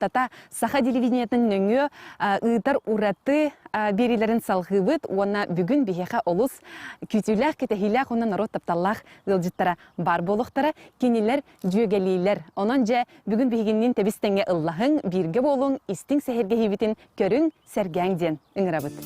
тата саха телевидениятын нөңө ыытар ураты берилерин салгыбыт, уона бүгүн бихеха олус күтүләх кетехиләх онна народ тапталлах ылжыттара бар болуктара кинилер жөгелилер. Онон же бүгүн бихигиннин тебистеңге ыллахың бирге болуң истиң сехерге хибитин көрүң сәргәңден ыңырабыт.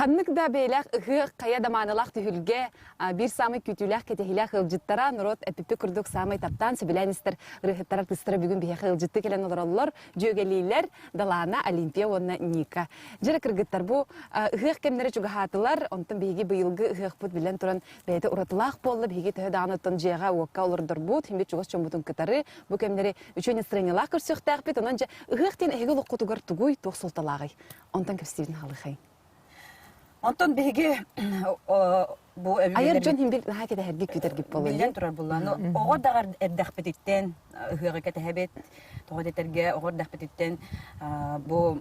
Канныкда бейлах ығы қая даманылақ түйілге бір самы күтіләқ кетехіләқ ғылжыттара народ әпіпі күрдік самы таптан сөбіләністер ғырғыттарар тұстыры бүгін бейхі ғылжытты келен олар жөгелейлер далана Олимпия онна Ника. Жәрі кіргіттар бұл ғық кемдері жүгіғатылар, онтын бейгі бұйылғы ғық бұд білен тұран бәйті ұратылақ болы, бейгі түйі дағанаттан жеға уаққа олырдар бұд, хембет жүгіс чөмбутын кітары, бұл кемдері үшені сырынылақ көрсіқтақ бет, онан жа ғықтен әйгі лұққытығар тұғуй тоқ солталағай. Онтан көпстейдің халықай. Антон беге бу Айыр жон химбил наха кете херги күтергип болу. Билен турар булланы. Ого дагар эддахпетиттен, ыгыга кете хебет, того детерге ого дахпетиттен бу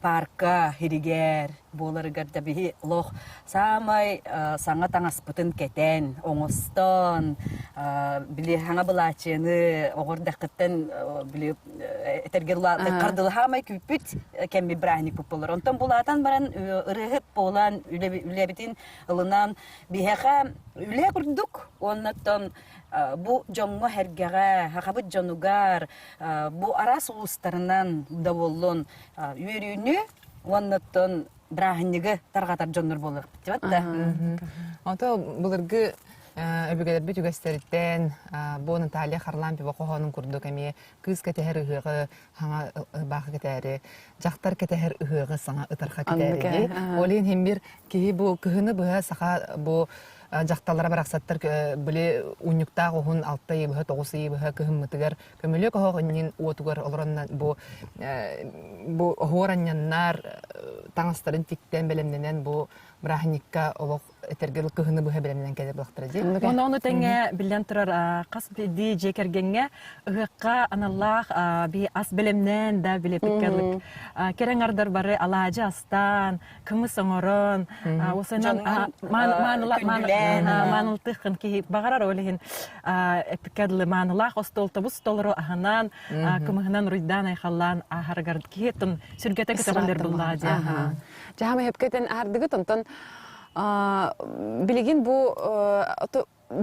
парка хиригер боларыгар да бихи лох самай саңа таңаспытын кетен оңостон били хаңа былачыны огордакыттан били этергела кардылы хамай күпүт кемби брахник популар онтон булатан баран ырыгып болан үлебитин ылынан бихеха үле курдук оннотон бу жоңго хергеге хакабыт жонугар бу арас улустарынан даволлон үйрүүнү оннотон брахниге таргатар жоннор болор деп атта. Ото булыргы өбөгөлөр бүт үгөстөрүттен бу Наталья Харлампи бокохонун курдук эми кыз кетер ыгы хаңа бакы кетери жактар кетер ыгы саңа ытарха кетери олин хем бир ки бу кыhını быга саха бу жакталара бараксаттар биле унюкта гохун алттай быга тогусы быга кыhыммытыгар көмөлө кохонин уотугар олоронна бу хораннар таңастарын тиктен белемненен бу брахникка олох этергел кыhını быга белемнен келе булактыр ди. Оны теңе билен турар кас биди жекергенге ыгыкка аналлах би ас белемнен да биле пиккерлик кереңардар бары алажы астан кымыс оңорон осынан манылтыкын ки багарар олehen пиккерле манылах остолтобус толро аханан кымыгынан руйдан айхаллан ахаргар киетин сүргете кетелер буллади. Жахама хепкетен ардыгы тонтон билигин бу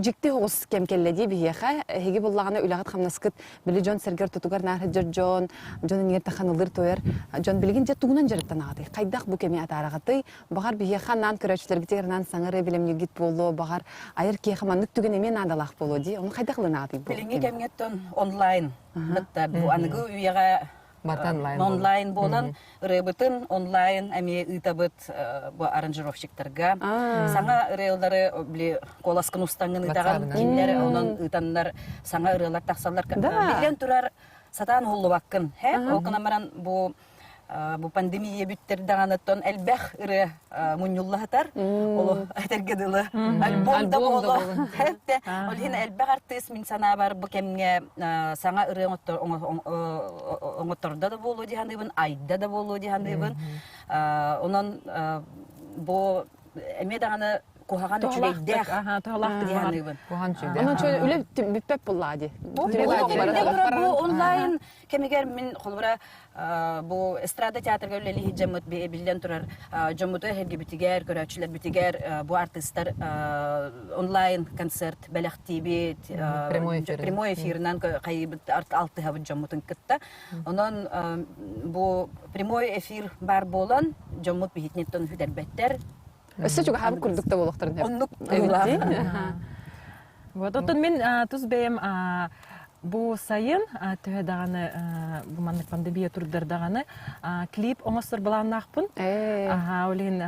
жикти хогус кемкелледи бияха хеги буллагына улагат хамнаскыт били жон сергер тутугар нахыджер жон нерте ханылыр тоер жон билигин же тугунан жарыктан агады кайдак бу кеми атарагаты багар бияха нан көрөчлөр гитернан саңыры билем гит болу багар айыр кехаманнык түген эмен адалак болуди onu кайдакылын агады бу Билинге кемгеттен онлайн битта бу аныгы үйеге онлайн болан рыбытын онлайн эми ытабыт бу аранжировщиктарга саңа ырылдары били коласкын устаңын ытаган кинлер онун ытаннар саңа ырылар таксалар билен турар сатан холлубаккын окунамаран бу пандемия бүттер даганаттан элбэх ыры муньуллахатар оло этергедылы альбом да боло хетте олин элбэх артист мин сана бар бу кемге саңа ыры оңоторда да болу диханыбын айда да болу диханыбын онон бу эме даганы кохаган үчүгейдэх диханыбын Onun şöyle öyle büppep bulladı. Бу онлайн кемигер мин холбара бу эстрада театрга үлели хиджамыт билден турар жомуто херге битигер көрөчүлөр битигер бу артисттар онлайн концерт белактиби прямой эфиринен кайбыт алты хабы жомутун кытта онон бу прямой эфир бар болон жомут бихитнеттен хүдербеттер Өсө чуга хам курдукта болуктарын хеп. оннук Вот отон мен туз бем бу сайын төһө даганы бу манны пандемия турдар даганы клип оңостор баланнакпын. Олин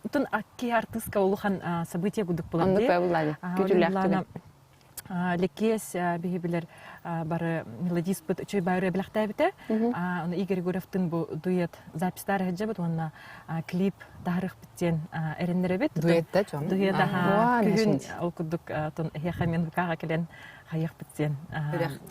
утун акки артистка улухан события гудук болан ди. Күтүләк. Лекес бихибилер бары мелодис бит чөй байры билахтай бите. Аны Игорь Гуревтин бу дуэт запистар хаҗабыт онна клип тарих биттен эрендере бит. Дуэтта жон. Дуэт күн окудук тон хехамен букага келен хаяк биттен.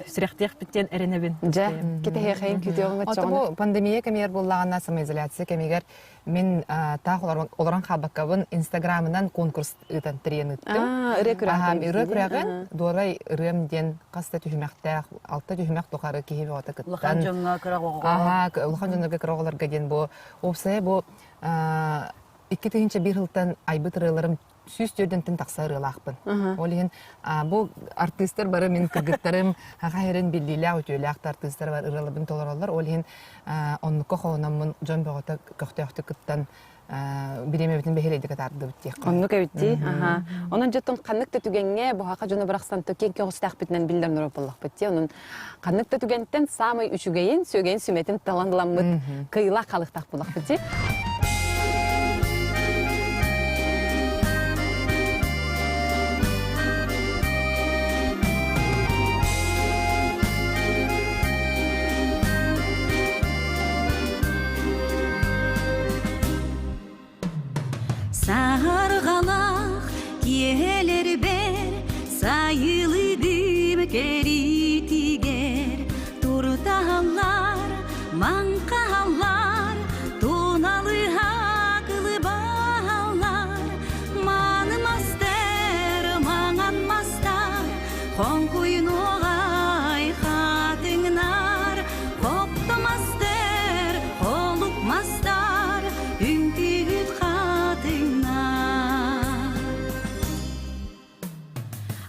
Сүрәхтех биттен эренебин. Жа, кете хехайын күтөөгө Ото бу пандемия кемер буллагана самоизоляция кемегер мен тагылар олоран хабакабын Инстаграмынан конкурс ытан тренеттим. Ирекраган дорай ремден каста түһмәктә алты түһмәк тохары киһи ота кыттан. Лахан жонга кырагого. Лахан жонга кыраголарга ген бу опсай бу 2001 жылдан айбытырыларым сүз төрдентен таксарылакпын. Олин бу артисттер бары мен кыргыттарым хайрын биллилә өтөләк артисттер бар ырылыбын толоралар. Олин оннука хонамын жон богота көктөктө кыттан биремебитин бехелейди катарды битти. Оннук эбитти. Онун жотун каныкты түгенге бу хака жона бараксан төкен көгөстак битнен билдер нур боллак битти. Онун каныкты түгенттен самый үчүгейин сөген сүметин таландыламыт кыйла калыктак боллак битти. Sargalak yeler ber sayılıdım keritiger turtahallar mankahallar Қонқойын оғай қатыңнар, қоптамастер, қолықмастар, үңкүйіт қатыңнар.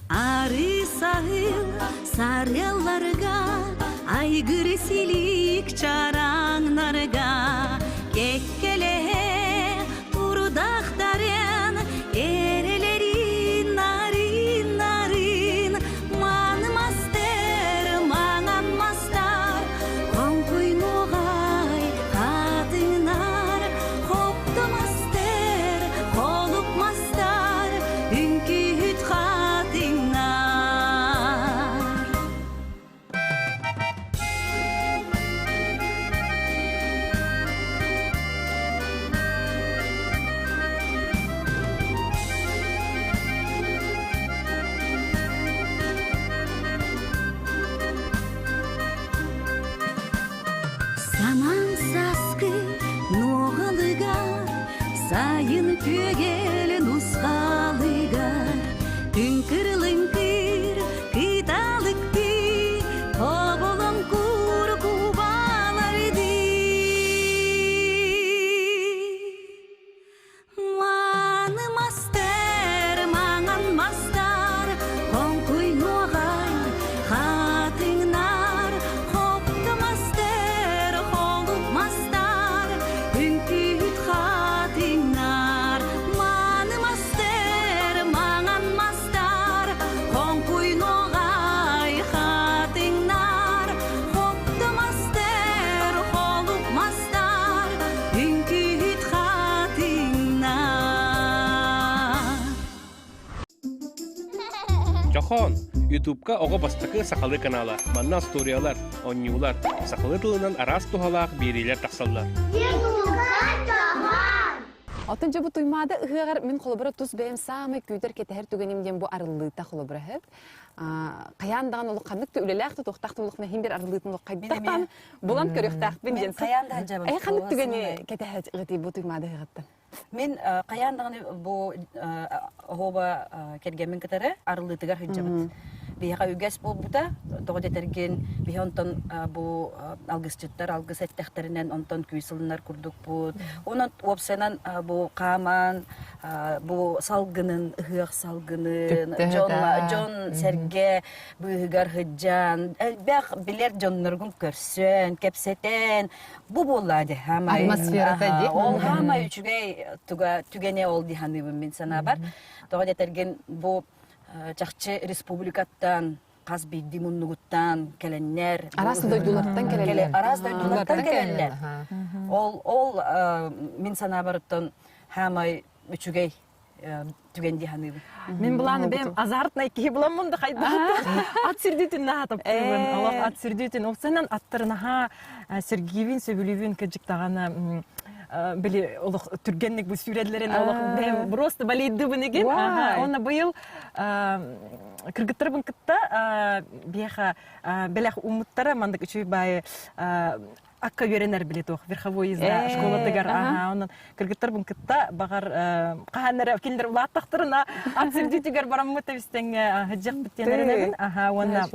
Ары сағыл сарелларға, айгыры силик чараңнарға, кеккеле турдақтарын, ерелерін нарын нарын, манымастер, маңанмастар, қонқойын оғай қатыңнар, қоптамастер, қолықмастар, үңкүйіт қатыңнар. Саман саскы ноғалыгар, сайын көгел нұсқалыгар, түнкірліңкір киталықпи, тобылым күр кубаларды. Манымастер, маңанмастар, қонқойын оғай қатыңнар, қоптамастер, қолықмастар, үңкүйіт қатыңнар. Манымастер, маңанмастар, қонқойын оғай қатыңнар, қоптамастер, қолықмастар, үңкүйіт қатыңар. Жохон, YouTube'ка ого бастакы сақалы канала. Манна историялар, оннюлар, сақалы тылынан арас тухалақ берилер тақсаллар. Отынча бу туймада ыгыгар мен холобра тус бэм самый күтер кетер түгенимден бу арылыта холобра хеп. Каяндаган улы каныкты үлеләхте тохтакты улыкны химбер арылытын улы кайдактан булан көрөктак бен Мен каянда жабым. канык түгене кетер ыгыти бу туймада ыгыттан. Мен каяндаган бу оба кергенмен кетере арылытыгар хыджабыт. Бияга үгәс болбута, тога детерген бихонтон бу алгысчыттар, алгыс эттектеринен онтон күйсылынар курдук бут. Онон опсенан бу каман, бу салгынын, ыгык салгынын, жон серге быгар хыджан, элбек билер жонноргун көрсөн, кепсетен, бу болады хамай. Атмосферада дейт. Ол хамай үчүгей түгене ол диханыбын мен сана бар. Тога детерген бу Чахче республикаттан, қаз бейді мұннығыттан келеннер. Арас дойдулардан келелер. Арас дойдулардан келелер. Ол мен сана барыттан хамай үчүгей түгенди ханыбы. Мен буланы бем азартнай ки булам мунда кайда. Ат сирдитин на таптыбын. Аллах ат сирдитин. Опсанан аттырнаха Сергеевин сөбүлүбүн кыжыктаганы били олох түргенник бу сүрөтлөрүн олох бем просто балийди бунеген. Онна быйыл кыргыттырбын кытта бияха белах умуттара мандык үчүй бай акка беренер билет ох верховой изда школатыгар онун кыргыттырбын кытта багар каханнар киндер улаттактырына ат сирдитигер бараммыт бистеңе хыжык биттенерин онна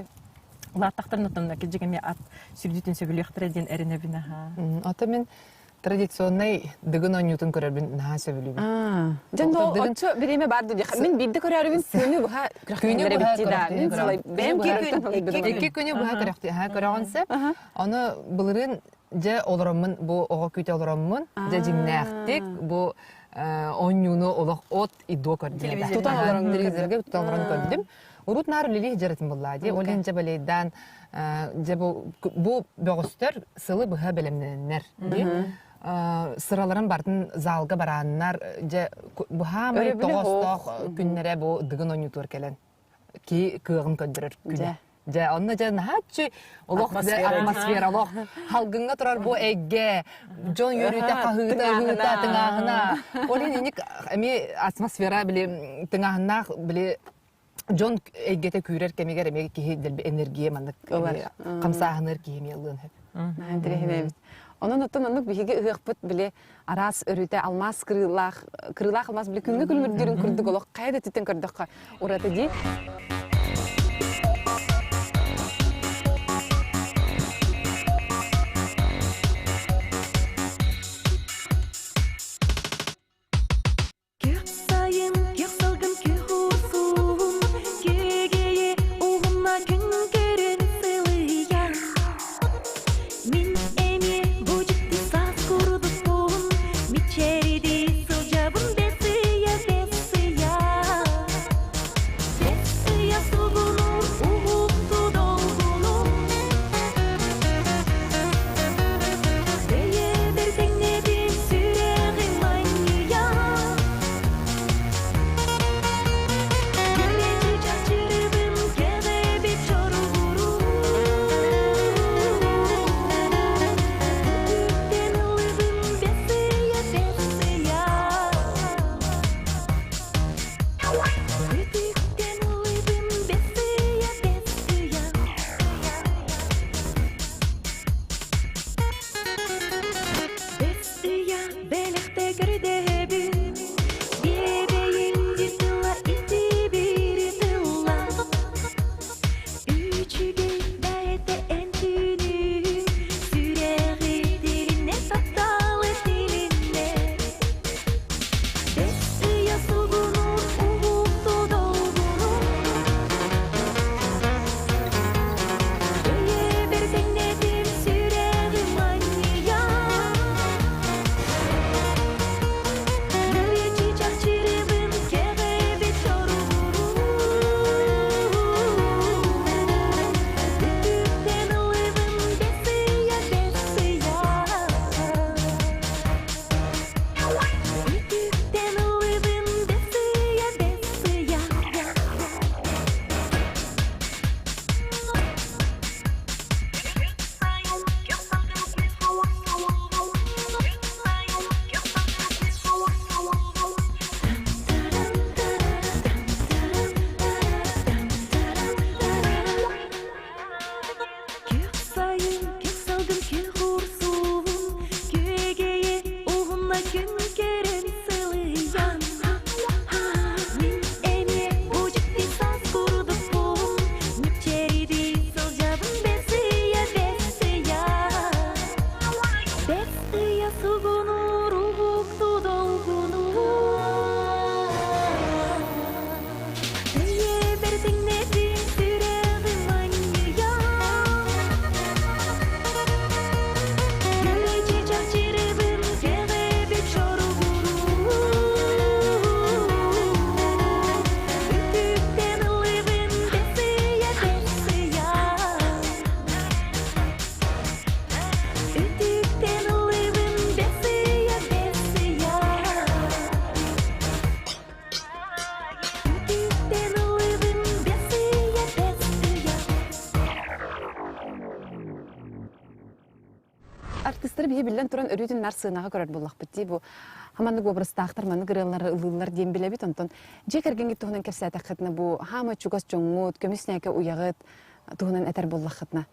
улаттактырнытын кижигеме ат сирдитин сөбүлүктөрден эренебин Ата мен традиционный дыгын онютун көрөрбүн наха сөбүлүбүн. Жандо отчо биреме барды дия. Мен бидде көрөрүбүн күнү буга күнү битти да. Мен солай бем Эки күнү буга көрөктү. Көрөгөнсө, аны былырын же олоромун бу ого күтө олоромун, же жимнактик бу онюну олох от идо көрдүм. Телевизорге тутан олорон көрдүм. Урут нар лили жаратын буллади. Олен же балейдан же бу бөгөстөр сылы буга белемненер. Сыраларын бардын залга бараннар же бухамы тоосток күннере бу дыгын онютур келен ки кыгын көндүрөр күнө же онна же нахачы олох атмосфера олох халгынга турар бу эгге жон юрүтө кахыта тыңагына олин эник эми атмосфера биле тыңагына биле жон эггете күрер кемигер эми ки энергия мандык камсаахыныр киймелын хеп Onun otun onluk bihiге ыгыкпыт биле арас өрүтө алмас кырылах алмас биле күнгө күлмүрдүрүн курдук олок кайда титен көрдөккө ураты ди. Жақтыр бие билен туран өрүтүн нар сыынаға көрөр боллақпыт дей бу. Хаманнык образтаахтар маны гырылар ылылар дем билебит онтон. Же кергенге туһунан керсәтә хытны бу хама чугас жоңмут көмүснәке уягыт туһунан этер боллақытна.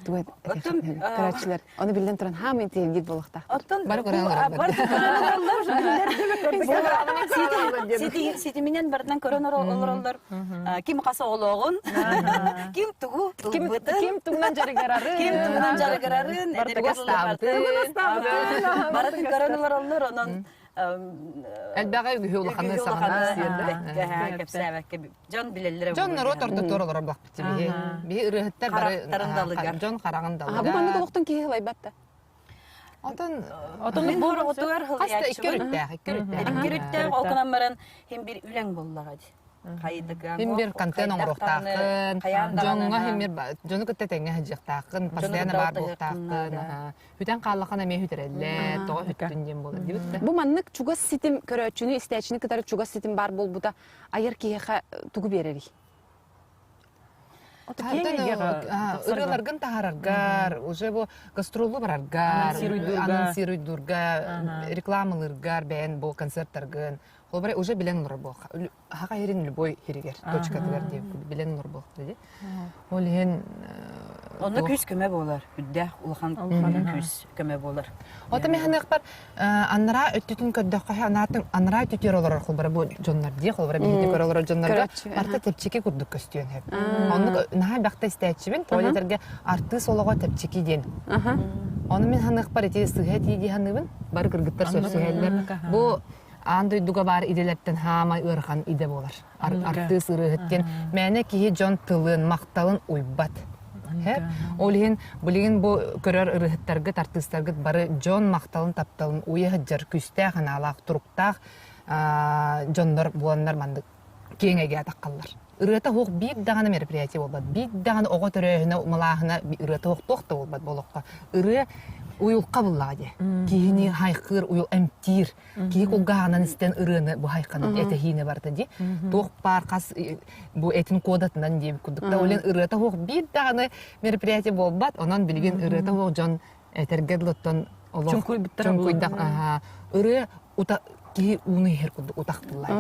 Дуэт карачылар. Оны билен туран хама интегит боллақта. Оттон Бар көрәләр бар. Сити менен бардан көрөнөр олорлор. Ким касы ологун, ким тугу, Ким туңнан жарыгарары. ким тугунан жарыгарарын, барын көрөнөр олор онон Әлбәгә гүлханы сагына кепсәбәкке жон билелләре. Жон народ орды торылар блак бити. Би рыһыттар Карактарындалыгар. Жон карагындалыгар. Аха бу маны голоктон кие лайбатта. Отон Мен бор отугар хаста хылыячы. иккөрүттә. Окунан баран хем бир үләң боллагы. Кайдыган. Хим бир контен оңрохтакын, жонга хим бир жону көттө теңе хажыктакын, постоянно бар болтакын. Хүтен каллакан эме хүтерелле, тоо хүттүн дем болду дибит. Бу маннык чугас ситим көрөчүнү истечини кытары чугас ситим бар болбута аяр киеха тугу берери. Ырыларгын тахараргар, уже бу гастролу бараргар, анонсируйдурга, рекламалыргар, бәен бу концерттаргын. Ол бара уже билен нур бу. Хака ерин любой хиригер, точка тигер дип билен нур бу диди. Ол ен Оны күз көмө болар. Үддә улхан күз көмө болар. Ота механик бар аннара өттүтүн көддөккө анатын аннара өттүтөр олар хол бара бу жоннар ди хол бара бихите көрө олар жоннарга барта тепчеке курдук көстүн хеп. Онны наа бакта истечибин тойлетерге арты солого тепчеки ден. Оны мен ханык бар эти сыгат иди ханыбын бар кыргыттар сөсөһөллөр. Бу андай дуга бар иделерден хамай ырхан иде болар. Арты сырыгыттен мәне кии жон тылын макталын уйбат. Олин булигин бу көрөр ырыхыттаргы артисттаргы бары жон макталын тапталын уя хыджар күстә ханалак туруктак жондар буланнар манды кеңеге таккаллар. Ырыта хок бик даганы мероприятие болбат. Бик даганы ого төрөһүнө малахына ырыта хок тохта болбат болохка. Ыры уюлка буллади. Кихини хайкыр уюл эмтир. Кихи кулганан истен ырыны бу хайканы этехине барды ди. Тох паркас бу этин кодатынан дип кудукта олен ырыта хок бик даганы мероприятие болбат. Онан билген ырыта хок жон этергедлоттон олох. Чонкуйда ыры ута кихи уны хер кудук утак буллади.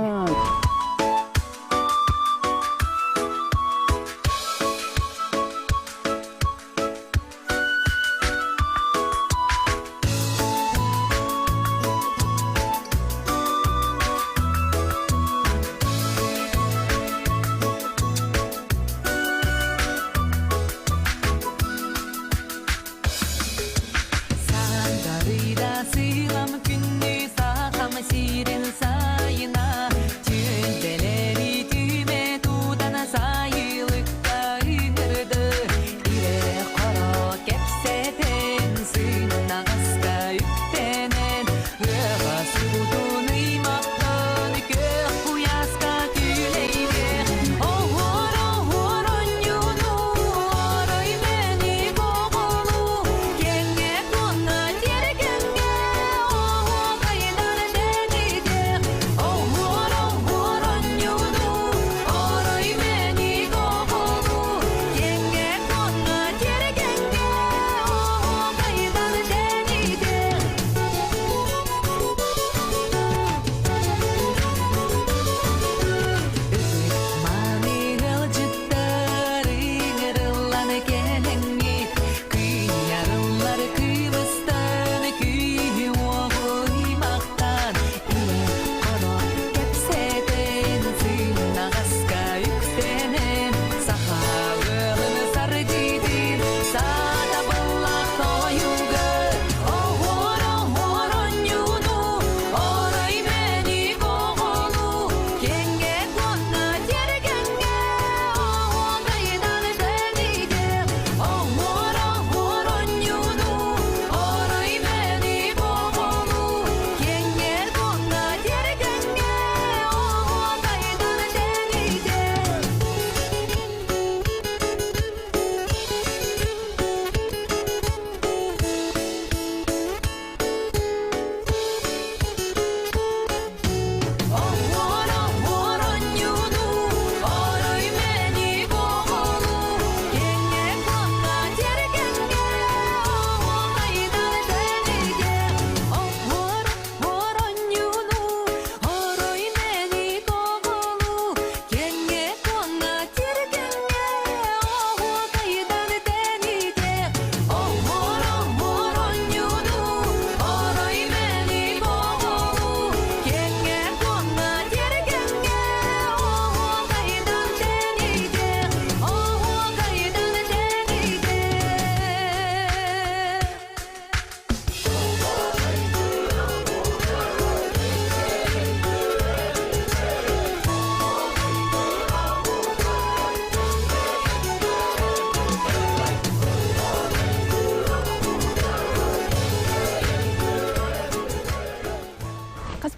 Сағам күнні сағам сирен сайына,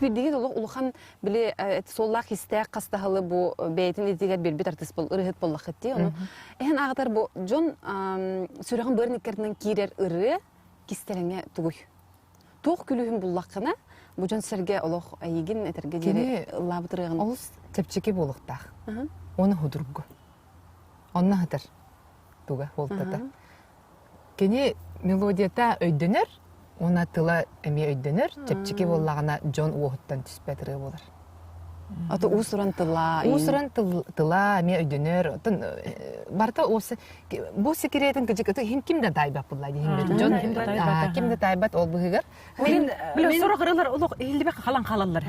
бирдиген улухан биле соллах истек кастахалы бу бейтин идигер бирбит артис бол ырыхыт боллахытти ону эн агатар бу жон сүрөгөн бөрникерден кирер ыры кистереңе тугуй тук күлүхүн буллаккана бу жон серге олох айгин этерге жери лабытырыгын Ол тепчеке болуктах. Оны худургу. Онна хатар. Туга болтата. Кени мелодията өйдөнөр, она тыла эме өйдөнөр, тепчеке боллагана жон уоттан түспетири болар. аты усуран тыла Усуран тыла эме өйдөнөр. Барта осы бу секретин кыжык хим кимде тайбап буллайды. Жон кимде тайбат ол бугар. Мен биле сорогырылар улук элбек халан халалар.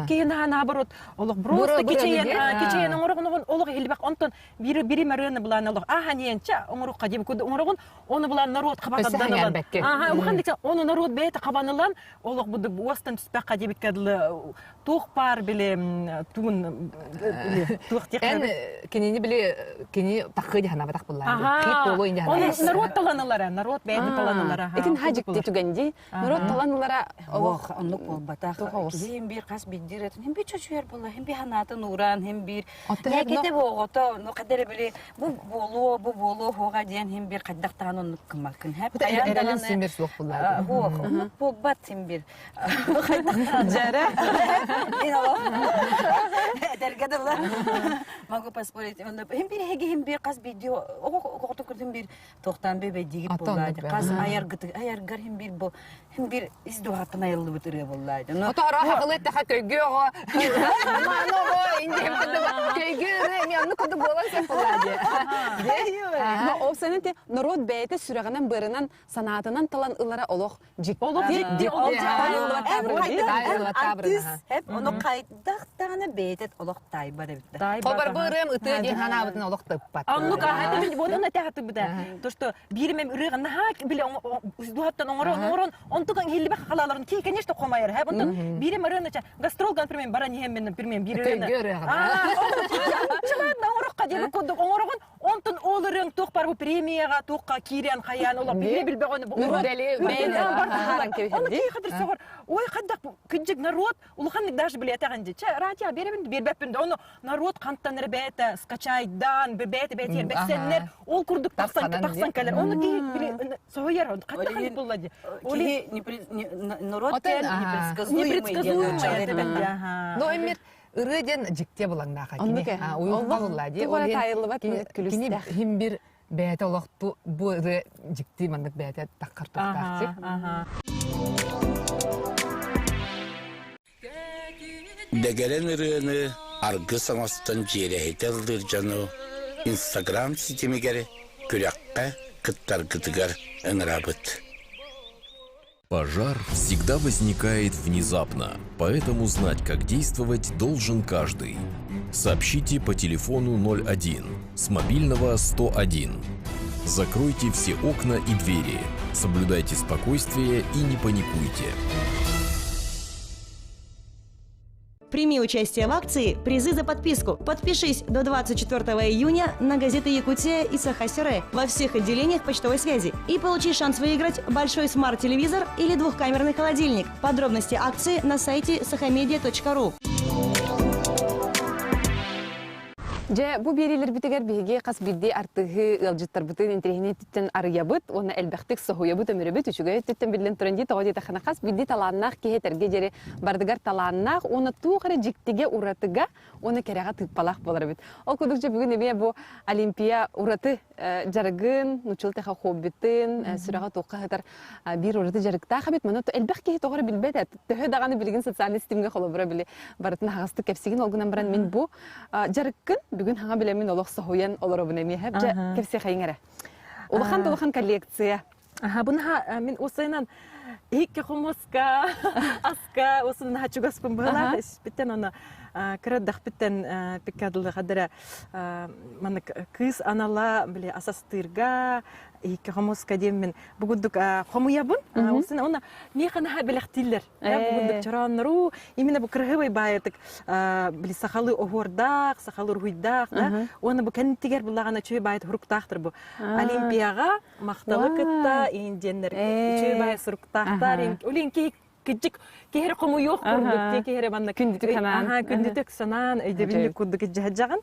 Кейін наоборот улук просто кечен оңоргон улук элбек онтон бири мөрөнө булан улук аханиенче оңорукка дем күдө оңоргон оны булан народ кабадандан. Улхан диксе оны народ бете кабанылан улук буду остан түспекка дебит кадылы тух бар биле туун тух Эн кенени биле кени такы дихана батак буллайды. Клип болу инде оны народ таланалар, народ бете таланалар. Экен хажик тетүгенди народ таланалара Ох, оннук болбатах. Хем бир кас биддирет. Хем бир чөчөр болла, хем бир ханатын уран, хем бир. Некете богото, ну кадере биле бу болу хога ден хем бир каддактан оннук кымакын. Хеп Эрелен симер слух буллайды. Ох, оннук болбат хем бир. Жара. Дергадалла. Могу поспорить. Хем бир хеге хем бир кас видео. Огото көрдүм бир токтан бебе дигип боллайды. Кас аяргар хем бир бу. Хем бир издугатын айылы бутыры боллайды. Ото ара хагылы таха көйгөгө. Маного инде көйгөрө мен куду боласа булады. О сенете народ бейте сүрөгөнөн бырынан санаатынан талан ылара олох жик. Hep onu kaydıktağını beydet oluk tayba dedi. Колбар бырым ыты ди ханабытын олох тыппат. Аннука хатын бодон атахты буда. То что бирмем үрөгөн хак биле уздуаттан оңорон онтуган хилбе халаларын ки конечно комайыр. Хап онтон бирем өрөнөчө гастролган примем баран хеммен примем бирен. Чылан оңорокка деп кодук оңорогон онтон олорың ток бар бу премияга токка кирен хаян олар билбегөнү бу. Нурдели мен харан кебеди. Ой, кадак кыжык народ улханник даже биле атаган же. Радио бербеппин оны народ канттан ребята скачайдан бебете бетер бесеннер ол курдук таксан келер. Оны биле сояр кадак буллади. Оли народ непредсказуемый. Но эмер ырыден жикте булаңнака кини. Уюлга буллади. Ол тайылыбат кини хим бир бете олокту бу ыры жикти мандык бете таккар токтарчы. Дегерен ырыны аргы самастан жерехетелдыр жану Инстаграм сетемегері күрәккә кыттар-кытыгар ыңырабыт. Пожар всегда возникает внезапно, поэтому знать, как действовать, должен каждый. Сообщите по телефону 01, с мобильного 101. Закройте все окна и двери, соблюдайте спокойствие и не паникуйте. Прими участие в акции «Призы за подписку». Подпишись до 24 июня на газеты «Якутия» и «Саха-Сюрэ» во всех отделениях почтовой связи и получи шанс выиграть большой смарт-телевизор или двухкамерный холодильник. Подробности акции на сайте sahamedia.ru. Же бу берилер битегер биге кас бидди артыгы ылжыттар бутын интернеттен арыябыт, оны элбектик сохуябыт өмөрөбүт үчүгө төттөн билен туренди тоди тахана кас бидди талааннак кетерге жери бардыгар талааннак, оны тугары жиктиге уратыга, оны керега тыппалак болор бит. Ол кудукча бүгүн эме бу Олимпия ураты жарыгын, нучултеха хоббитин, сүрага токкатар бир ураты жарыкта хабит, мына элбек ке тогора билбет, төхө даганы билген социаль системге холобура биле бартын хагасты кепсигин олгунан баран мен бу жарыкын бүгүн хаңа билемин олох сохуян олоробун эми хеп же кепсе хайыңара. Улахан коллекция. Буна мен осайнан икке хомоска аска осын хачугаспын бала биттен оны кырдах биттен пикадылы кадара мана кыз анала биле асастырга икке хомоска деммен бугундук хомуябын осын оны механа белектилер бугундук чаранру именно бу кыргыбай байытык биле сахалы огордак сахалы руйдак оны бу кентигер булагана чөй байыт хуруктактыр бу Олимпияга макталы кытта инденер чөй бай суруктактар улин кичик кехер кому yok курдук те кехер манна Күндүтүк санаан. күндүтүк санаан өйдөбүнү курдук жаһажаган.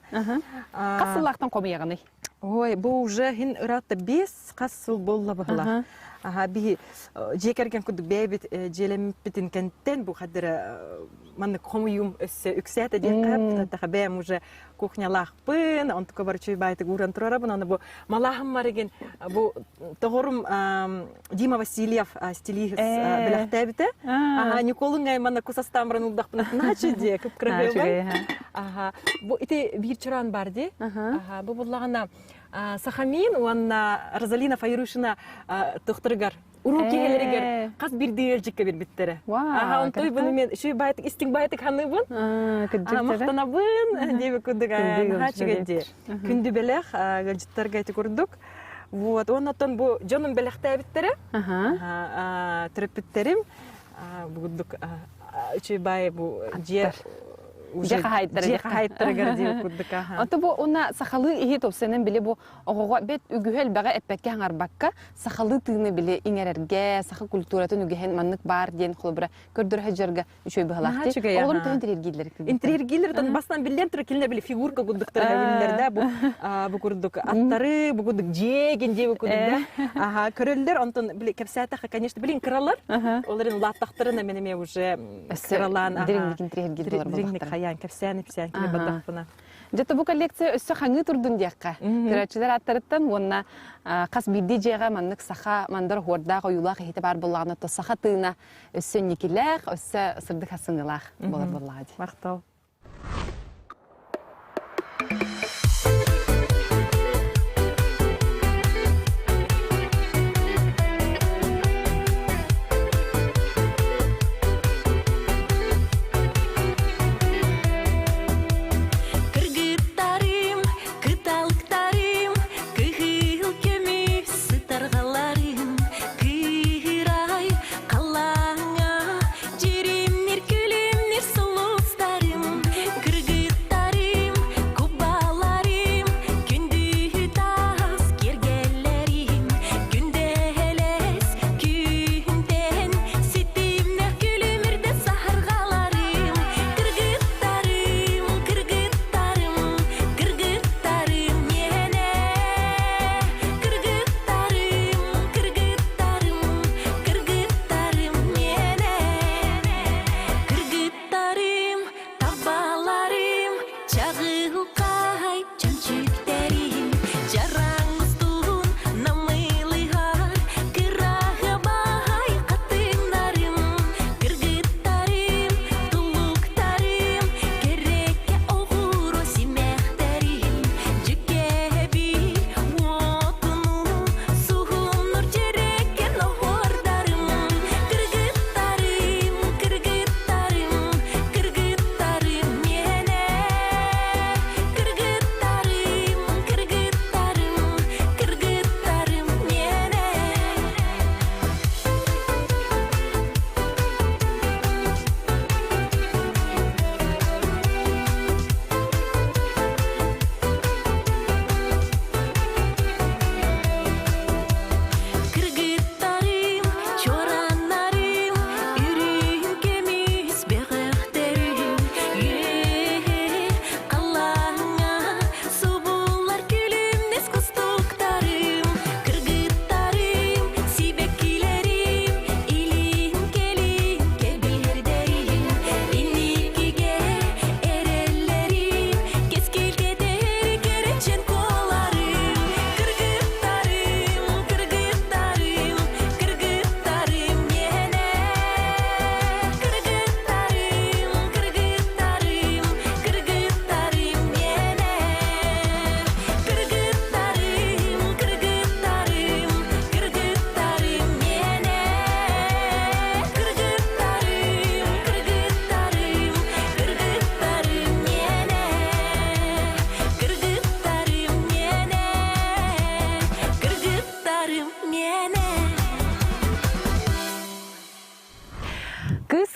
Касыллахтан комыягыны. Ой, бу уже хин ырата 5 касыл болла бахла. Ага, би жекерген курдук бебит желемпитин кенттен бу хадыра манны комуюм үксәтә дип кап, та бем уже кухнялахпын, он такой барчы байтык уран турарабын, аны бу малахым мареген бу тогорум Дима Васильев стилист беләктәбите. Ага, Николунгай манна кусастамран улдакпын, наче де кып кыргылган. Ага, бу ите бир чуран бар ди. Ага, бу буллагана Сахамин, уанна Розалина Файрушина тохтыргар. Уруки келеригер каз бирди элжикке бербиттере. Ага, он той буну мен şu байтык истиң байтык ханыбын. Мактанабын деп күндүк хачыгенде. Күндү белек гылжыттарга айты көрдүк. Вот, оннан бу жонун белектей биттере. Ага, трепиттерим. Бүгүндүк şu бай бу же Жека хайттыргар деп күндүк. Ото бу уна сахалы ихи топсенен биле бу огого бет үгүһел бага эппекке хаңарбакка сахалы тыны биле иңерерге сахы культуратын үгүһен маннык бар ден холбра көрдөр хаҗарга үчөй бахалакты. Олор төн интерьергилер. Интерьергилерден бастан билен тура килне биле фигурка күндүктөр билердә бу күрдүк аттары бу күндүк жеген деп күндүк. Ага, көрөлдөр онтон биле кепсәтә конечно билин кралар. Оларын латтактырына менеме уже кралан. Диринник интерьергил болар. Кепсәне киле бадакпына. Жата бу коллекция өссө хаңы турдун диякка. Көрөчүлөр аттарыттан онна кас бидди жега маннык саха мандар хорда коюлак хите бар буллагына то саха тыына өссө никилек, өссө сырдык хасыңылак болор буллагы. Мактау. Калаңа, жеримнер, күлімнер, сұлыстарым.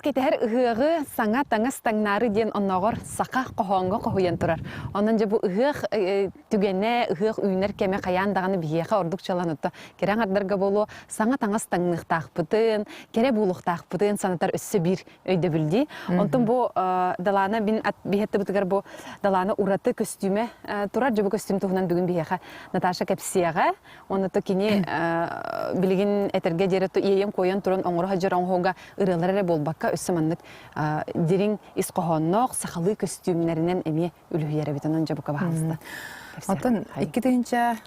кетер ыгы саңа таңас таңнары ден онногор сака кохонго кохуян турар. Онан же бу ыгы түгене ыгы үйнер кеме каян даганы бияха ордук чаланытта. Керен ардарга болу саңа таңас таңныктакпытын, кере булуктакпытын санатар өссө бир өйдө билди. Онтон бу далана бин ат бихетте бутгар бу далана ураты костюме турар же бу костюм тугунан бүгүн бияха Наташа Кепсияга, онто кини билигин этерге жеретто ием коян туран оңор хажыран хога ырылары болбакка өссөманнык дирин искохоннок сахалы костюмнеринен эми үлүһүере битенен жабука баасты. Оттон 2-17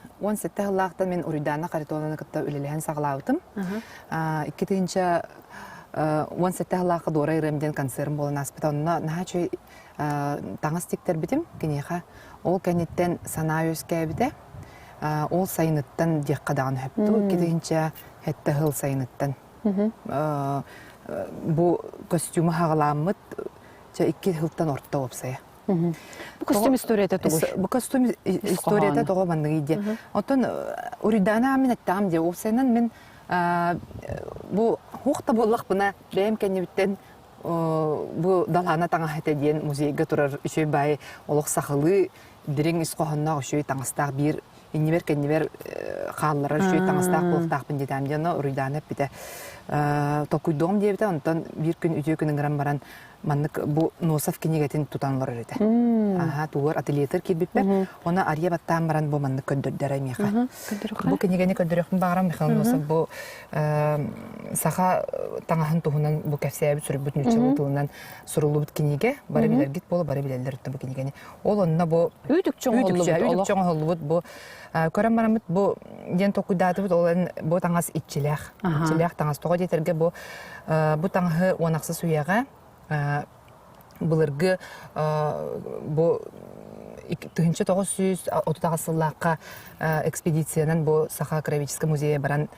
жыллаактан мен Уридана каритонаны кытта үлелеген саглаабытым. 2-17 жыллаакка дора иремден концертим болон аспыта. Онна нахачы таңас тиктер битим кинеха. Ол кенеттен санаа өскәбите. Ол сайыныттан деккадаган хөптү. 2-17 хетте хыл сайыныттан. Бу костюмы хагаламмыт 2 хылтан ортта опсая. Бу костюм историята тугу. Бу костюм историята тугу манныгы иде. Отон Уридана мен аттам де опсайнан мен бу хукта боллак бына бем кенебиттен бу далана таңа хетеден музейге турар үшөй бай олок сахылы дирин искохоннак үшөй таңастак бир иннибер кеннибер хааллара үшөй таңастак болуктакпын дедем жана Уридана бите токуйдом дебите онтон бир күн үтө күнүн грам баран маннык бу носов кинегетин тутанлар эте. Тугар ательетер кибиппер. Она ария баттан баран бу маннык көндөрдөр эмеха. Бу кинегени көндөрөкмүн багарам Михаил Носов бу саха таңаһын туһунан бу кәфсәбе сүрүп бүтүнчө туулунан сурулубут кинеге бары билер гит болу бары билерлер бу кинегени. Ол онна бу Үтүк чоң холлубут бу көрөм барамыт бу ден токуйдатыбыт ол бу таңас итчилях. Итчилях таңас тога жетерге бу таңы онаксыз уяга Булыргы бу 1930 сыллакка экспедициянан бу Саха Краеведческий музейе баран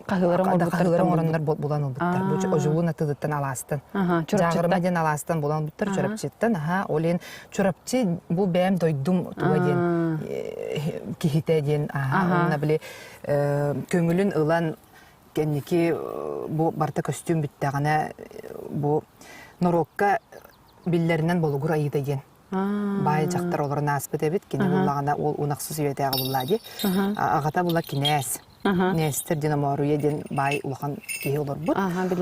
кахыларын ороннар булан улбуттар. Бу ожулун атыдыттан аластан. Жагырмаден аластан булан улбуттар чорапчыттан. Олен чорапчы бу бәм дойдум туаден кихитеден. Онна биле көңүлүн ылан кенники бу барта костюм биттагана бу норокка биллеринен болгур айыдеген. Бай жактар олорун аспыт эбит, кини буллагана ол унаксыз үйетеги буллади. Агата була кинес. Нестер динамору еден бай улахан кии олорбут.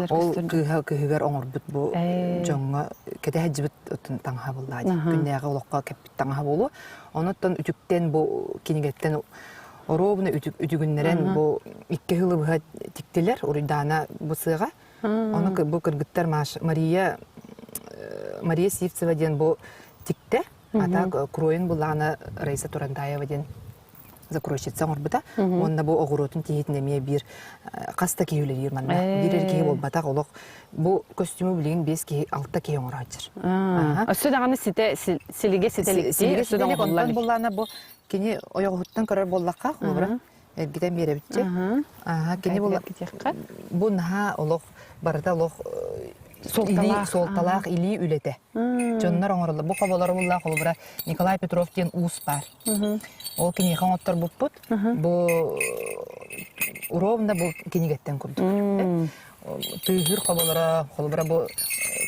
Ол кыһыгар оңорбут бу жоңго кете хаджыбыт таңха буллади. Күннеги улакка кеппит таңха болу. Оноттон үтүктен бу кинигеттен Оробуна үтүгүннерен бу 2 хылыбыга тиктелер Уридана бу сыга. Оны бу кыргыттар Мария Сивцева ден бу тикте. Ата кроен булана Раиса Турандаева ден закройщица орбута. Онда бу огуротун тиетине ме бир каста кийүүлер манна. Бир эркеги болбата олок бу костюму билген 5 ки 6 ки оңорачыр. Өсөдаганы силиге сителикти. Сөдөгөн булана бу кини оягуттан көрөр боллакка холбура. Эргиден беребитчи. Кини бу наха олок барда олок солталак или үлете. Жоннор оңорлу. Бу кабалары булла холбура Николай Петров ден уус бар. Ол кини хаңоттор буппут. Бу уровна бу кинигеттен курдук. Түйгүр кабалары холбура бу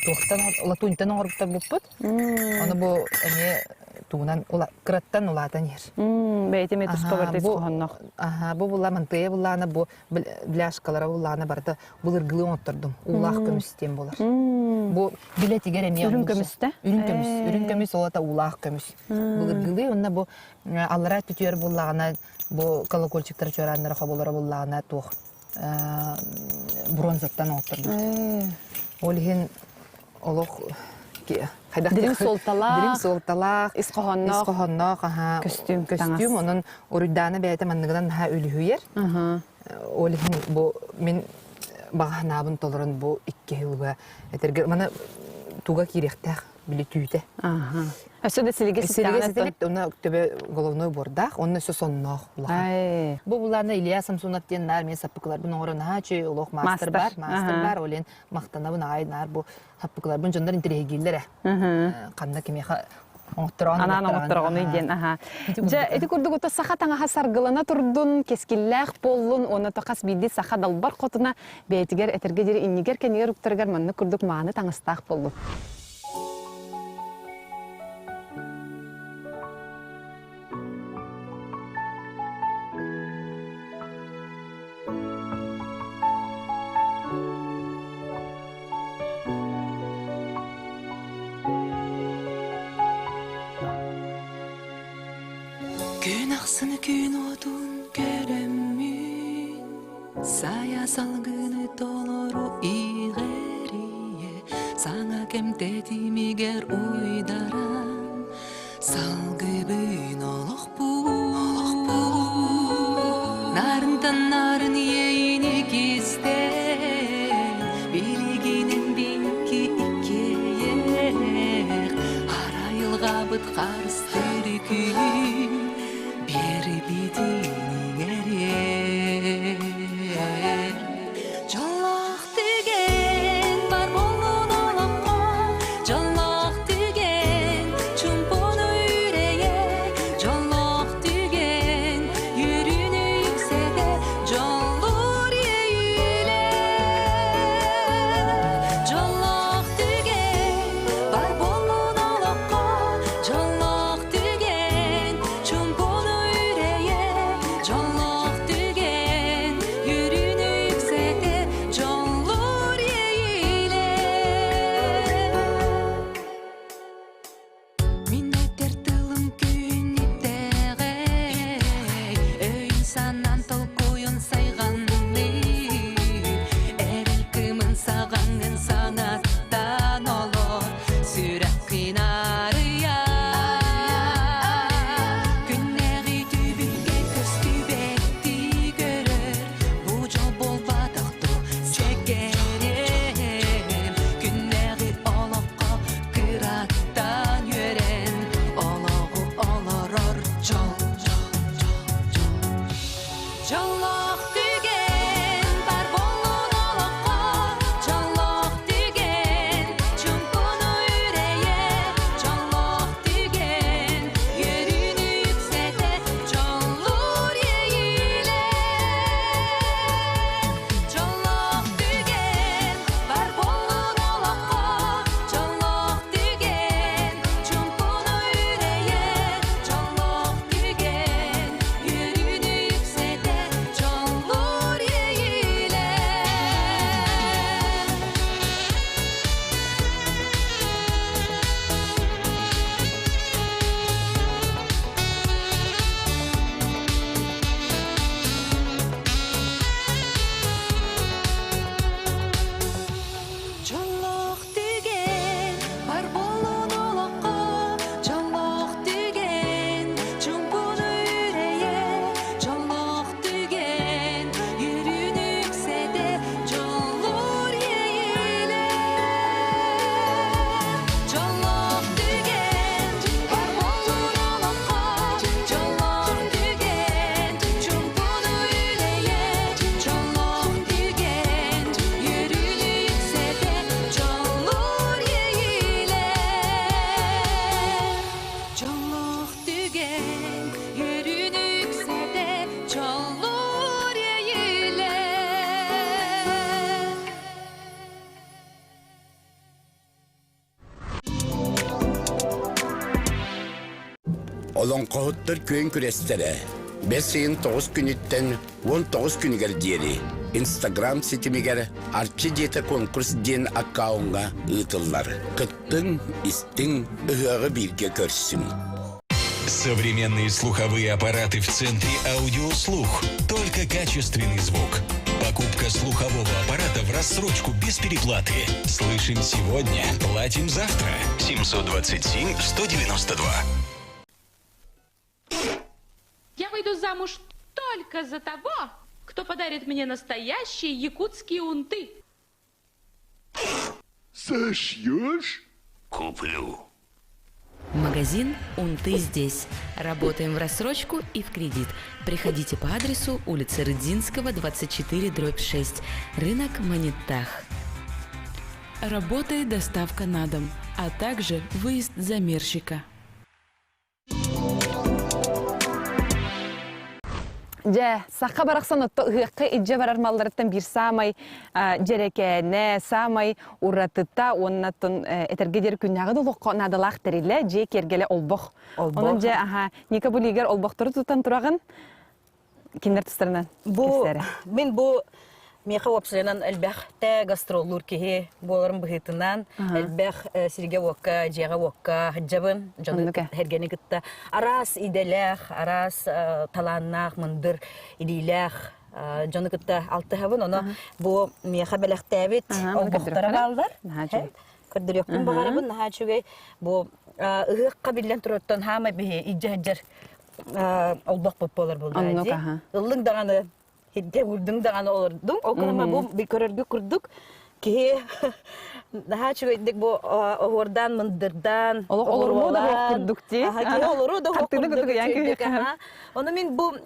туктан латунтан оңорбуттар буппут. Аны бу эме тугунан кыраттан улатан ер. Бәйтеме туспагырды сохоннок. Бу була мантыя булана бу бляшкалары булана барда булыргылы оңоттурдум. Улак көмүстен болар. Бу билетигер эме үрүн көмүстө. Үрүн көмүс олата улак көмүс. Булыргылы онна бу аллара түтөр буллагана бу колокольчиктер чөраннары хабалары буллагана тух бронзаттан оңоттурду. Олхин олох Дирим солталак, искохоннок, костюм, онун Уридана бәйте манныгынан ха үлүһүер. Олхин бу мен баганабын толорун бу 2 жылга этерге мана туга кирехтах билетүйте. Өсөдө силиге ситаган. Оны төбө головной бордах, оны соннох булган. Бу буларны Илья Самсунов деннар мен саппыклар бу оңорона чөй улук мастер бар, олен мактанабын айнар бу саппыклар бу жондар интерегиллер. Канда кеме Анан оңоттороғону иден, аха. Жа, эти курдугута саха таңаха саргылана турдун, кескиллях боллун, оны тоқас биди саха далбар қотына бәйтігер, этергедер, иннигер, кенигер уктаргар манны курдук мааны таңыстақ болду. Gün aksını gün odun göremmin Saya salgını doloru iğeriye Sana kem dediğimi ger uydaran Salgıbın oluq bu Narından narın yeyini gizde Biliginin binki ikeye Harayıl gabıt karıstırı gün Beri bidinin erer Jolloq деген бар болун олоққа Jolloq деген чумпон үйрeye Jolloq деген юрүнү юкседе Жоллор ейле Jolloq деген бар болун олоққа Jolloq деген чумпон үйрeye Jolloq деген юрүнү юкседе Жоллор ейле Min öter tılım künnittege Öyn sanan tol koyun sayganlı Erilkimin sağanın sanattan olur Sürek kınarıya Günleri tübükke köz tübekti görür Bu jol bolbadıqtı çekerim Günleri oloqqa kırattan yören Oloğu oloror jol Jolloq деген бар болун олоққа Jolloq деген чумпон үйрeye Jolloq деген юрүнү юкседе Жоллор ейле Jolloq деген бар болун олоққа Jolloq деген чумпон үйрeye Jolloq деген юрүнү юкседе Жоллор ейле Jolloq деген бар болун олоққа Jolloq деген чумпон үйрeye Jolloq деген юрүнү юкседе Жоллор ейле Jolloq деген бар болун олоққа Jolloq деген чумпон үйрeye Jolloq деген юрүнү юкседе Жоллор ейле Jolloq деген юрүнү юкседе Жоллор ейле Олон qohutlar köyün kürestere. 5 ayın 9 günütten 19 günüger diyeri. Instagram sitimiger Arçı Diyete Konkurs diyen akkaunga ıtıllar. Kıttın, istin, ıhığı bilge körsün. Современные слуховые аппараты в центре аудиослух. Только качественный звук. Покупка слухового аппарата в рассрочку без переплаты. Слышим сегодня, платим завтра. 727-192. Я выйду замуж только за того, кто подарит мне настоящие якутские унты. Сошьешь? Куплю. Магазин «Унты здесь». Работаем в рассрочку и в кредит. Приходите по адресу улица Рыдзинского, 24/6, рынок Манитах. Работает доставка на дом, а также выезд замерщика. же саққа барақсан отто ыһыққа идже барар малларыттан бір самай жерекене, самай уратыта, оннаттын этергедер күннағы долуққа надалақ тәрелі, же кергелі олбоқ. Onun же, Ника бұлігер олбоқтары тұтан тұрағын, кендер тұстарынан кестері? Мен бұл меха опсырынан әлбәқті гастроллур кеге боларым бұхетынан, әлбәқ сирге оққа, жеға оққа, жабын, жоны хергені күтті. Арас иделәқ, арас таланнақ, мұндыр идейләқ, жоны күтті алты хабын, оны бұл меха бәләқті әбет, олбоқтары қалдар. Көрдір өкпін бағарабын, наға чүгей, бұл ұғыққа білден тұрыттан хамай бейе, иджа-хаджар олбоқ бұп болар болды. Ұлың дағаны Хидде урдың дағаны олырдың. Ол күніма бұл бір көрергі күрдік. Ке, наға чүгейдік бұл оғырдан, мұндырдан, олыру да оқ күрдік де. Олыру да оқ күрдік. Оны мен бұл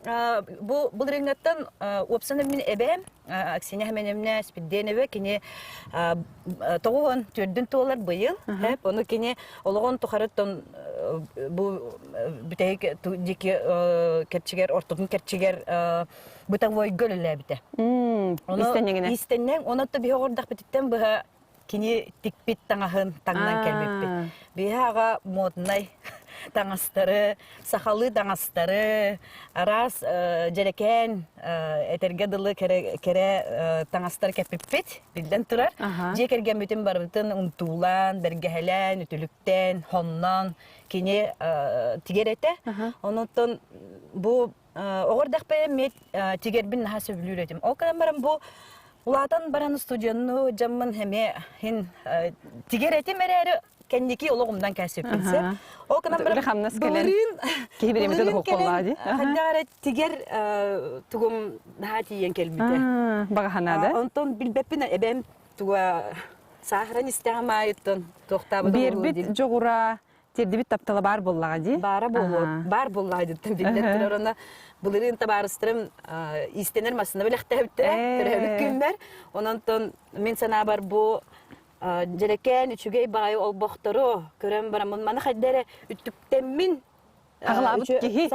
реңнаттан опсаны мен әбәм, Аксене әменеміне спидденеве, кене тоғуын түрдің тоғылар бұйыл. Оны кене олығын тұқарыттан бұл бүтәйік деке кәрчігер, ортығын кәрчігер бұтан вой гөлілі біті. Истеннегіне? Истеннен, оны да бі оғырдақ бітіттен бұға кене тікпет таңағын таңнан кәлбеппет. Бі аға модынай таңастары, сақалы таңастары, арас жерекен этергедылы кере таңастары кәпіппет, білден тұрар. Жекерген бүтін бар бүтін ұнтулан, бәргәхелен, үтіліктен, хоннан, кене тигер әті. Онытын бұл оғырдақ бәйім мет тигербін наға сөбілер әдім. Ол қадан барам бұл Улатан баран студияны жаммын хеме хин тигер әтем әрі кәндеки олығымдан кәсіп білсе. Ол қынан барам бұлырын келен қандағары тигер тұғым наға тиен келбіді. Бағаханады? Онтон білбәппін әбәм тұға сағыран істеғама айыттын тоқтабыды болу дейді. Бербіт жоғыра тердебіт таптала бар боллаға де? Бар боллаға дедім. Білдеттір орына бұлырын табарыстырым истенер масына біліқті әбіттірі, түрәбіт күмбер. Онантон мен сана бар бұл жерекен үчігей бағай ол боқтыру көрем барамын. Маны қайдары үттіктемін Ағылабыт кеге?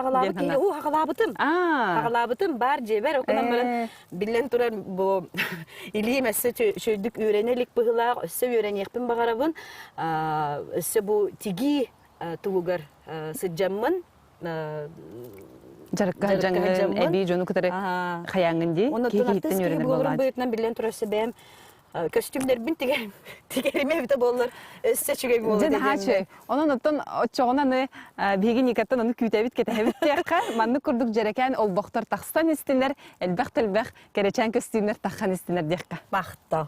Ағылабытым бар жебер. Оқынан баран білен тұрар бұл илейім әсі шөйдік үйренелік бұғылақ, өсі үйренекпін бағарабын. Өсі бұл тиги туғығар сыджамын. Жарыққа жаңын әбей жоны күтірі қаяңынде кейхейттен өрінер болады. Бұйтынан білен тұрасы бәйім костюмдер бін тигериме біті болылар, өсі чүгей болы деден. Жен хачы, оның ұттын отчоғынан бейген екаттан оны күйтәбіт кетәбіт тияққа, манны күрдік жерекен ол боқтар тақстан істінер, әлбәқ-тілбәқ керечен костюмдер таққан істінер деққа. Мақтау.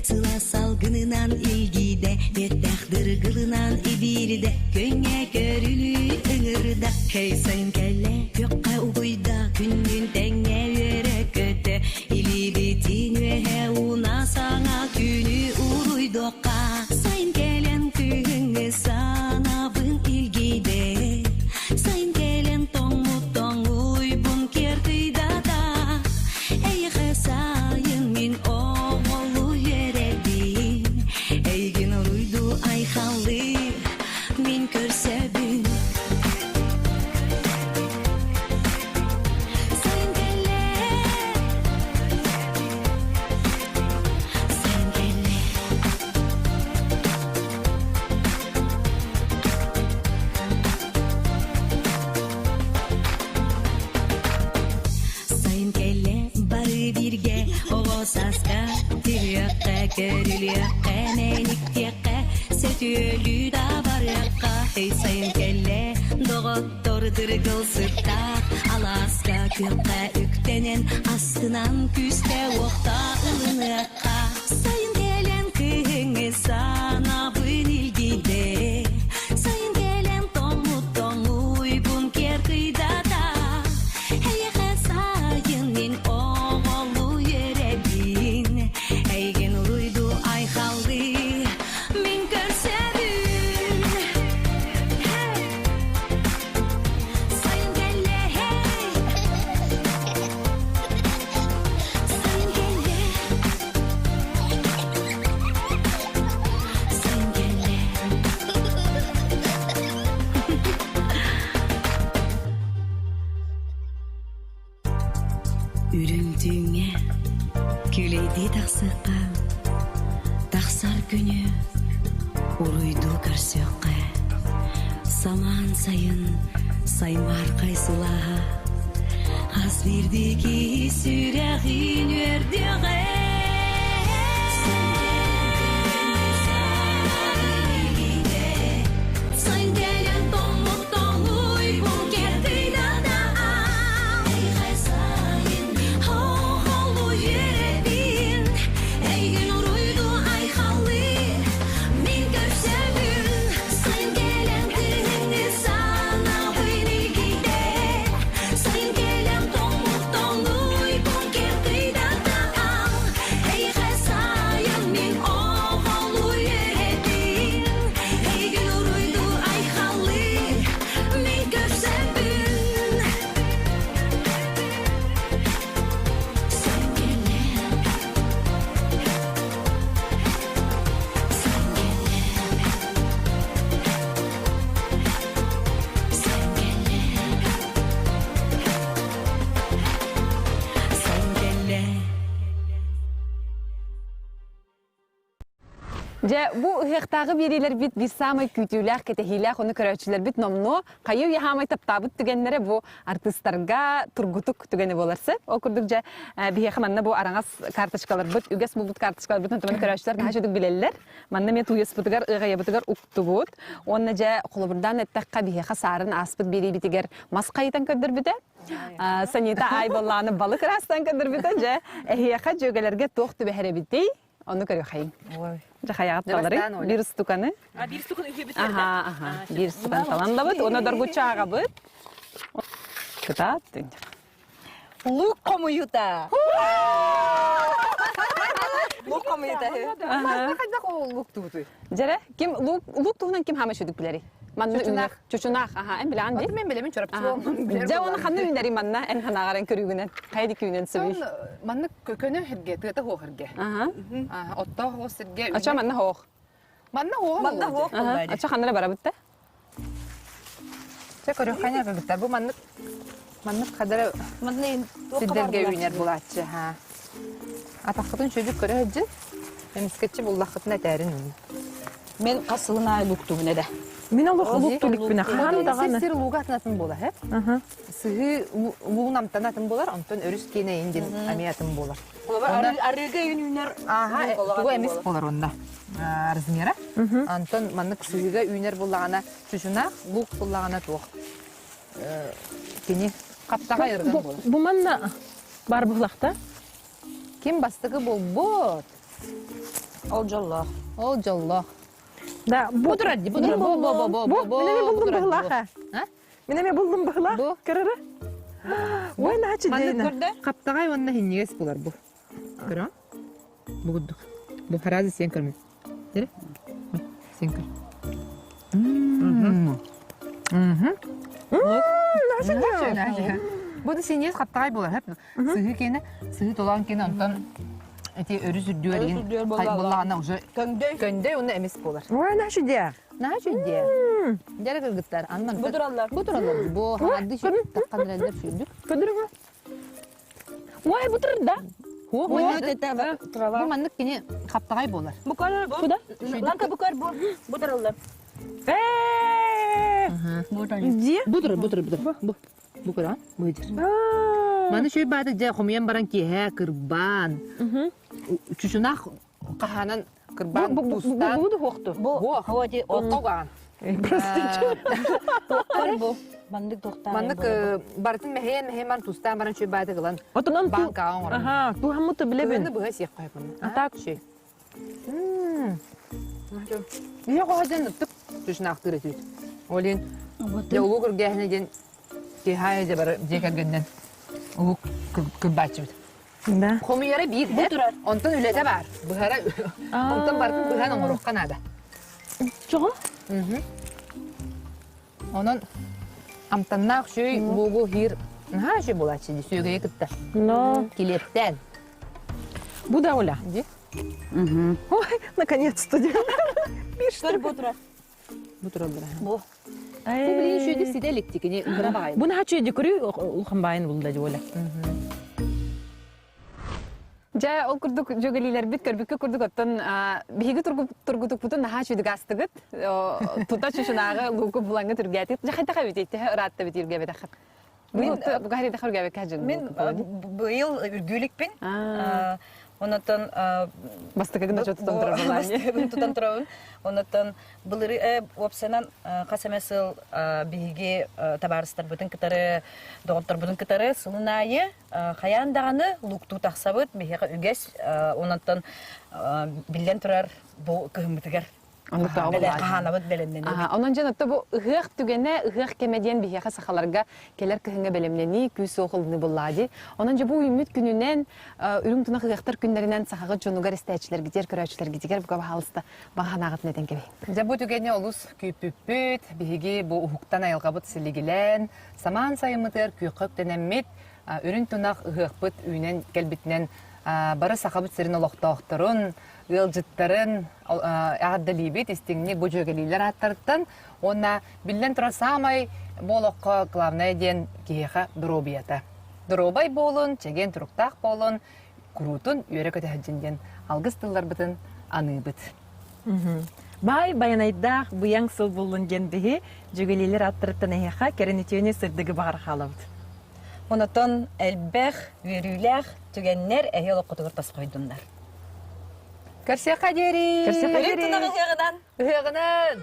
Sıla salgınınan ilgide, yettahdır kılınan ibirde, köyne görülü ыңырда. Hey sayın kelle, kökka ubuyda, kündün tenge yere köte, ili bitin ve una sana günü uluydoka. Sayın kelen köyne sana bın ilgide, sayın kelen tongu tongu uybun kertida da, ey sayın min oğlu yeredin, ey gün oluydu ay hallı min körsebün. Saska, tiryaka, körülyaka, neniktyaka, sötüölü da var yaka. Hey sayın kelle, doğuttordur gıl sırtta, Alaska kırka üktenen, astınan küste okta ılınıka. Sayın gelen kıyını sana bın ilgide, sayın gelen tomu tomu uybun ker kıydada. Hey sayın min oğlu yeredin, eygen uluydu ay hallı тақсыққа тақсар күні ұруйду көрсөкке саман сайын саймар қайсылаға аз бірдеки сүрәғин өрдіғе Же бу хектагы берилер бит bir самый күтүләк кетехиләк оны көрәчүләр бит номно кайы яһамай таптабыт дигәннәре бу артистларга тургутук дигәне буларсы. О күрдүк же бие хәмәнне бу араңас карточкалар бит үгәс бу карточкалар бит тәмән көрәчүләр нәҗәдүк биләлләр. Манны мет уяс бутыгар ыгая бутыгар уктубут. Онны же кулыбырдан эттәккә бие хасарын аспыт бери битигәр маскайтан көдер бите. Санита айбалланы балык растан көдер бите же. Эхиякка жөгәләргә тохты бәһәре бите. Onu görüyor hayım. Жахаят балары. Bir стуканы. Bir стукан үйге бітер. Ага. Bir стукан falan da bit. Onu доргучаға bit. Кытат. Лук комуюта. Лук комуюта. Кайда ол лук туты? Жаре, ким лук туһунан ким хамы шүдүк билери? Чучунах. Чучунах. Ага, эм билан ди. Мен белемен чорап чуу. Жа оны ханны үндери манна, эн ханагарен көрүгүнөн. Кайды күнөн сөй. Манны көкөнө херге, тыта хо херге. Ага. Отто хо серге. Ача манна хох. Манна хо. Ача ханнара бара битте. Че көрө хanya битте. Бу манны кадары Манны сидерге үйнер булатчы, ха. Атакытын чөжүк көрө хәҗҗи. Мен скетчи буллахытына тәрин. Мен қасылына луктугуна да. Мен лук тулик бина хан даганы. Сир лугатнатын була, хэ? Сыгы лугнамтанатын булар, антон өрүс кене индин амиятын булар. Арыга үйнер. Ага, тугу эмес булар онда. Размера. Антон маннык сыгыга үйнер буллагана чучуна, лук буллагана тук. Кене каптага йырган булар. Бу манна бар булакта. Ким бастыгы болбот? Ол жоллох. Ол жоллох. Да, Будурадди, Менеме булдым быглаха. Менеме булдым быглах. Кырыры. Ой, начи дейна. Каптагай онна хиннигес булар бу. Кыра. Бугудук. Бу харазы сен кырмын. Дере? Сен кыр. Бу да сенес каптагай булар. Хеп сыгы кене, сыгы толан кене антон эти өрүс үрдүөр буллагана уже көндө уну эмес булар. Ой, начи де. Начи де. Дере кыргыттар. Андан Будураллар. Бу хадды шү такканралар шүдүк. Көдүргө. Ой, бутырда. Бу мандык кене каптагай булар. Букар буда. Ланка букар бу. Будураллар. Ди? Будур. Бу кыра. Быдыр. Маны шөй бады же хомиян баран кеһе кырбан. Чучунах каханан кырбан тустан. Бу хохту. Бу хавади Окоган. Букар бу. Мандык тохта. Мандык бартын мехен тустан баран шөй бады кылан. Отунан ту. Банка аңыр. Ага, ту хамуты билебин. Быны быга сиек кайып. Атак. Шөй. Я хожен тук чучунах тырытыт. Олин. Я улугыр гәһне ден кеһае же бар жекергенден. Улук кырбачы бит. Да. Хомияры бир хеп, онтон үлете бар. Быхара, онтон бартын быхан оңоруккан ада. Чого? Онон амтаннақ шөй бугу хир, наха шөй булачы, сүйге екітті. Но. Келеттен. Бу да Оля. Ди? Ой, наконец-то. Бир бутра. Бутра бутра. Бу. Бу билин шөйді сиделік текіне үкіра бағайды. Буны хачы декорю улхамбайын булда Оля. Жа ол курдук жөгелилер бит көрбүккө курдук оттон биһиги тургутук бутун наха чүйдүк астыгыт тута чушунагы луку булаңы түргәтит жахайта бит ыратта бит ирге бетахат. Мен бугари дахыр гәбе кажын. Мен быйыл үргүлүкпин. Онотон бастыгында жотутан турабылар. Тутан турабын. Онотон былыры опсанан касамасыл биге табарыстар бүтүн кытары, доктор бүтүн кытары сылынайы хаяндаганы лукту таксабыт биге үгес онотон билен турар бу кыгымытыгар. Онон жанатта бу ыгык түгене ыгык кемеден биһиха сахаларга келер кыһыңа белемнени күс окылны буллади. Онон же бу үмүт күнүнен үрүң тунак ыгыктар күннәреннән сахага жонугар истәчләр гидер көрәчләр гидер буга халыста баганагыт неден кеби. Ja bu tügene olus küpüpüt, bihigi bu uhuktan ayılgabıt siligilen, saman sayımıtır, küqöp denemit, ürün tunak ıhıqbıt üynen gelbitinen bары сақабыт сирин олоқтоқтырын, ылжыттарын ағаддалибет истеңне bu жөгелилер аттарыттан, онна билен тұра самай болоққа главная ден кейеға дробията. Дробай болын, чеген тұруқтақ болын, күрутын үйері көті хаджинден алғыз тыллар бітін аны біт. Бай баянайдақ бұяң сыл болын гендігі жөгелилер аттырыттан әйеға кәрінетеуіне сырдығы бағар қалабыд. Онотон әлбәх, үрүләх, түгеннер әйел оқытығыр тас қойдымдар. Көрсе қадері! Көрсе қадері! Түнағы ғығынан! Ғығынан!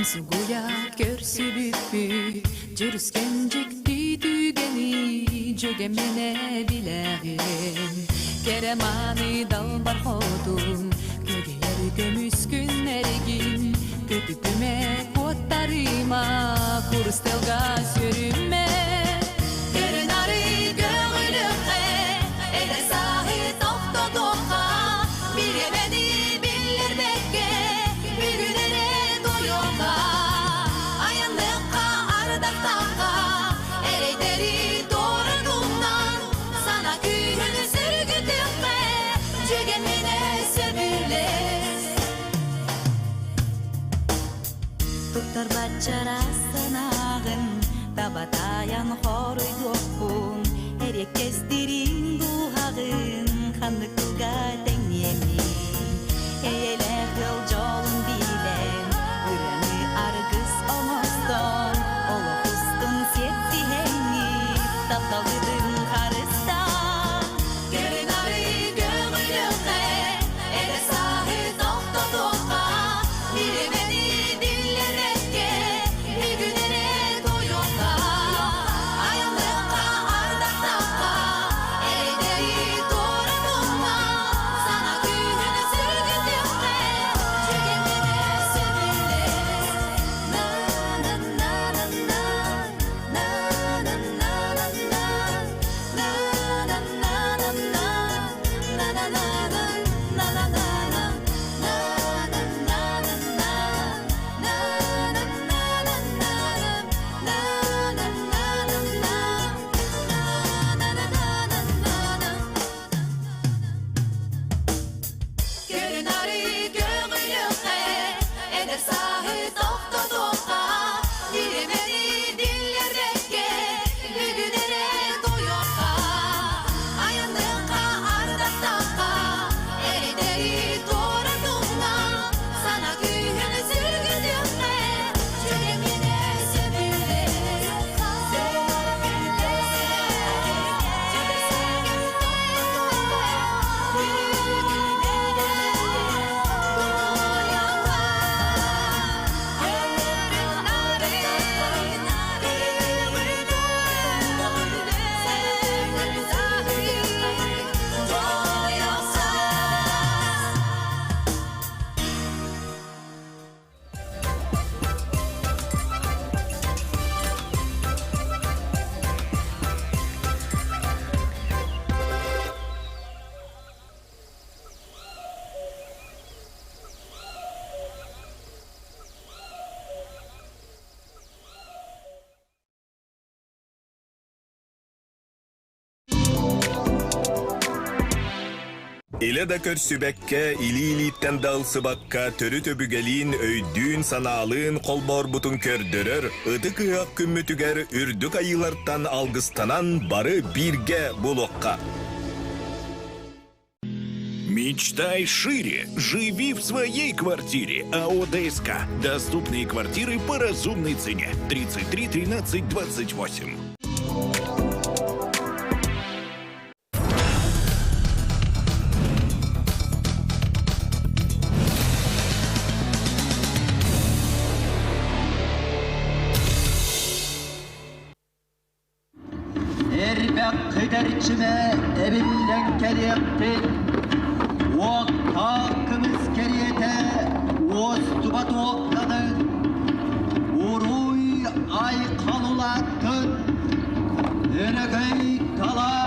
Suguya körsübüppü Cürüsken cikti tügeni Jögemene bileğim Keremani dalbar hodun Kögeleri gömüskün ergin Kötüpüme kottarıma Kurustelga sürümme Görünarı göğülüğe Ele sahi tokta doğa Bilemedi bilir bekke Bir günere doyonga Ayanlıkka ardaktakka Ereyderi doğradığımdan Sana kühünü sürgütükme Cögemine söbürles Tutar bacara sanağın Tabatayan horuy dokun Erek kestirin duhağın Kanlıkılga denyemin Eyle hıl jolun bilen Üreni argız olmazdan Olu hıstın setti henni Taptalıdın karıstan Görün arı göğülüğe Ele sahi dokta doğa Biri beni dinlerekke Bir günere doyonga Ayanlıkka ardaktakka Ereyderi doğradığımdan Sana kühünü sürgütükme Cögemine Ile da körsübekke, ili-ilitten dalsıbakka, törü töbügelin, öydüğün sanalığın kolbor butun kördörör, ıdı kıyaq kümmütüger, ürdük ayılardan algıstanan barı birge bulokka. Мечтай шире. Живи в своей квартире. АО ДСК. Доступные квартиры по разумной цене. 33 13 28. Erbek kıderçime evinden keliyektin. O hakkımız keriyete ostubat okladın. Uruy ay kalulattın. Erekey talay